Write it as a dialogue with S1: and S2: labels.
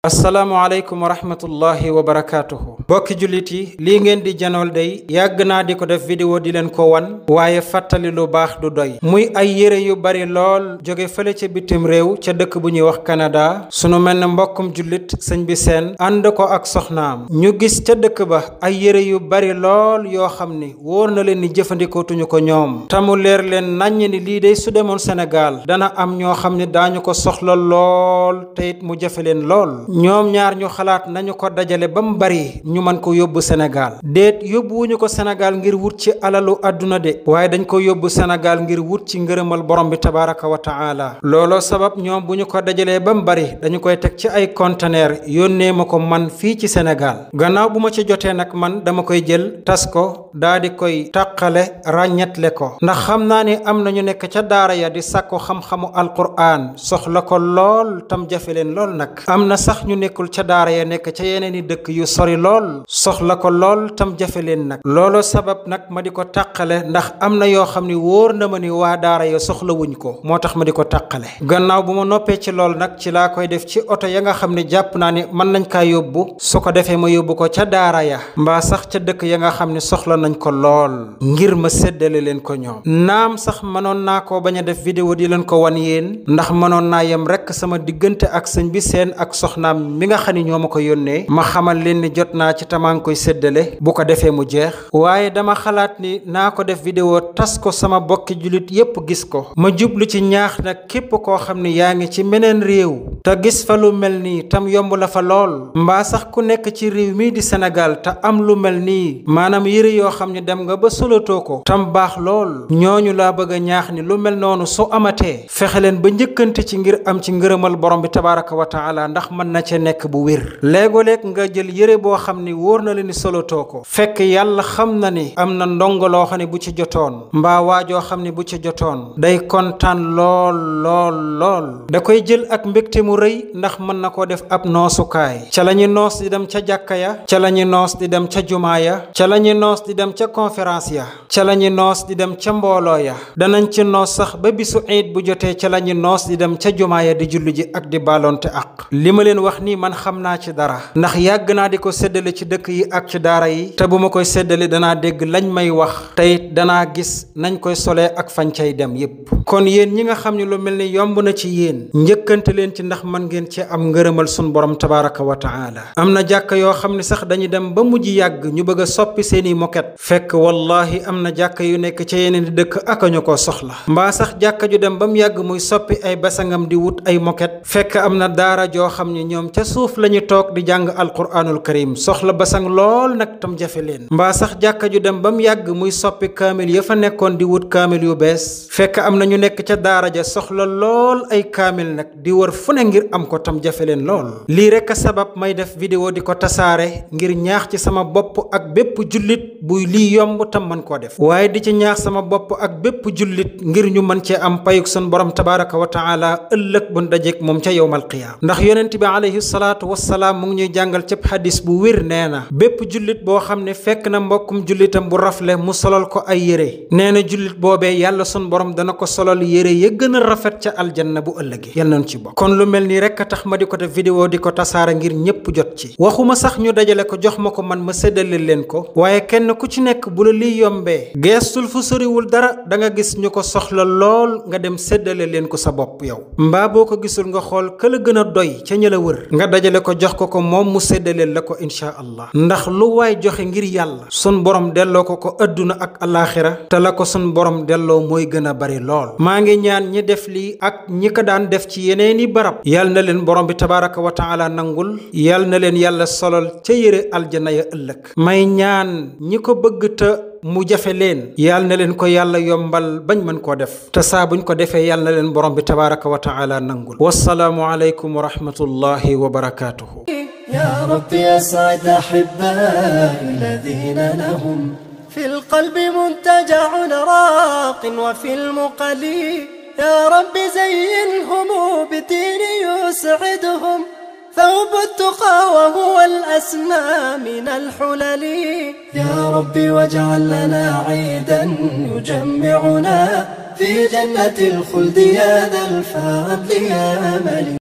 S1: asalaamaaleykum wa rahmatullahi wa barakaatuhu. bokki jullit yi lii ngeen di janool day yàgg naa di ko def vidéo di leen ko wan waaye fàttali lu baax du doy muy ay yére yu bari lool jóge fële ca bitim réew ca dëkk bu ñuy wax Canada sunu mel ne mbokkum jullit sëñ bi seen ànd ko ak soxnaam ñu gis ca dëkk ba ay yére yu bari lool yoo xam ni wóor na leen ni jëfandikootuñu ko ñoom tamu leer leen naññ ni lii day su demoon Sénégal dana am ñoo xam ne daañu ko soxla lool te it mu jafe leen lool ñoom ñaar ñu xalaat nañu ko dajale ba mu bari ñu mën ko yóbbu Sénégal déet yóbbuwuñu ko Sénégal ngir wut ci alalu àdduna de waaye dañ ko yóbbu Sénégal ngir wut ci ngërëmal borom bi tabaraka wa taala looloo sabab ñoom bu ñu ko dajalee ba mu bari dañu koy teg ci ay conteneur yónnee ma ko man fii ci Sénégal gannaaw bu ma ci jotee nag man dama koy jël tas ko daa di koy tàqale ràññetle ko ndax xam naa ni am na ñu nekk ca daara ya di sàkku xam-xamu alquran soxla ko lool tam jafe leen lool nag am na sax ñu nekkul ca daara ya nekk ca yeneen i dëkk yu sori lool soxla ko lool tam jafe leen nag looloo sabab nag ma di ko tàqale ndax am na yoo xam ni wóor na ma ni waa daara ya soxla wuñ ko moo tax ma di ko tàqale gannaaw bu ma noppee ci lool nag ci laa koy def ci oto ya nga xam ne jàpp naa ni mën nañ kaa yóbbu su ko defee ma yóbbu ko ca daara ya mbaa sax ca dëkk ya nga xam ne soxla nañ ko lool ngir ma séddale leen ko ñoom naam sax mënoon naa ko bañ a def vidéo di leen ko wan yéen ndax mënoon naa yem rekk sama diggante ak sëñ bi seen ak soxnaam mi nga xam ni ñoo ma ko yónnee ma xamal leen ni jot naa ci tamaa ngi koy séddale bu ko defee mu jeex waaye dama xalaat ni naa ko def vidéo tas ko sama bokki jullit yépp gis ko ma jublu ci ñaax nag képp koo xam ni yaa ngi ci meneen réew te gis fa lu mel nii tam yomb la fa lool mbaa sax ku nekk ci réew mii di Sénégal te am lu mel nii maanaam yëre yoo xam ni dem nga ba solatoo ko tam baax lool ñooñu laa bëgg a ñaax ni lu mel noonu su amatee fexe leen ba njëkkante ci ngir am ci ngërëmal borom bi tabaraka wa taala ndax mën na ca nekk bu wér léegoo-léeg nga jël yëre boo xam ni wóor na leen ni solotoo ko fekk yàlla xam na ni am na ndongo loo xam ne bu ci jotoon mbaa waajoo xam ne bu ci jotoon day kontaan lool da koy jël ak mbégte mu rëy ndax mën na koo def ab noosukaay ca la ñu noos di dem ca jàkka ya ca la ñu noos di dem ca jumaa ya ca la ñu noos di dem ca conférence ya ca la ñu noos di dem ca mbooloo ya danañ ci noos sax ba bisu iid bu jotee ca la ñu noos di dem ca jumaa ya di julli ji ak di baalonte ak li ma leen wax nii man xam naa ci dara ndax yàgg naa di ko séddale ci dëkk yi ak ci daara yi te bu ma koy séddale danaa dégg lañ may wax tey danaa gis nañ koy solee ak fañ cay dem yépp kon yéen ñi nga xam ne lu mel ni yomb na ci yéen njëkkante leen ci ndax mën ngeen ci am ngërëmal sun borom tabaraka wa taala am na jàkka yoo xam ne sax dañuy dem ba mujj yàgg ñu bëgg a soppi seeni moket fekk wallahi am na jàkka yu nekk ca yeneen di dëkk ak ñu ko soxla mbaa sax jàkka ju dem ba mu yàgg muy soppi ay basangam di wut ay moket fekk am na daara joo xam ne ñoom ca suuf lañu toog di jàng alquranul karim soxla basang lool nag tam jafe leen mbaa sax jàkka ju dem ba mu yàgg muy soppi kaamil ya fa nekkoon di wut kaamil yu bees fekk am na ñu nekk ca daara ja soxla lool ay kaamil nag di wër fu ne ngir am ko tam jafe leen lool lii rekk a sabab may def vidéo di ko tasaare ngir ñaax ci sama bopp ak bépp jullit buy lii yomb tam man koo def waaye di ci ñaax sama bopp ak bépp jullit ngir ñu mën cee am payuk sun borom tabaraka wa taala ëllëg bu dajeek moom ca yowmal qiyaama ndax yonent bi alayhi salaatu wassalaam mu ngi ñuy jàngal cëpp xadis bu wér nee na bépp jullit boo xam ne fekk na mbokkum jullitam bu rafle mu solal ko ay yére nee na jullit boobee yàlla sun borom dana ko solal yére ya gën a rafet ca aljanna bu ëllëgee yal nañu ci bokk kon lu mel nii rekk a tax ma di ko def vidéo di ko tasaare ngir ñépp jot ci waxuma sax ñu dajale ko jox ma ko man ma séddale leen ko waaye kenn ku ci nekk bu la liy yombee geestul fu soriwul dara da nga gis ñu ko soxla lool nga dem séddale leen ko sa bopp yow mbaa boo ko gisul nga xool ka la gën a doy ca ña la wër nga dajale ko jox ko moom mu séddaleel la ko insha allah ndax lu waay joxe ngir yàlla sun borom delloo ko adduna ak alaaxira te la ko sun borom delloo mooy gën a bari lool maa ngi ñaan ñi def lii ak ñi ko daan def ci yeneeni barab yal na leen borom bi tabaraka wa taala nangul yal na leen yàlla solal ca yére aljana ya ëllëg may ñaan ñi ko bëgg te mu jafe leen yal na leen ko yàlla yombal bañ mën koo def te saa buñ ko defee yal na leen borom bi tabaraka wa taala nangul wassalaamu aleykum wa rahmatullahi wa barakatuhu
S2: يا رب يسعد أحبائي الذين لهم في القلب منتجع راق وفي المقلي يا رب زينهم بدين يسعدهم ثوب التقى وهو الأسمى من الحلل يا رب واجعل لنا عيدا يجمعنا في جنة الخلد يا ذا الفضل يا ملك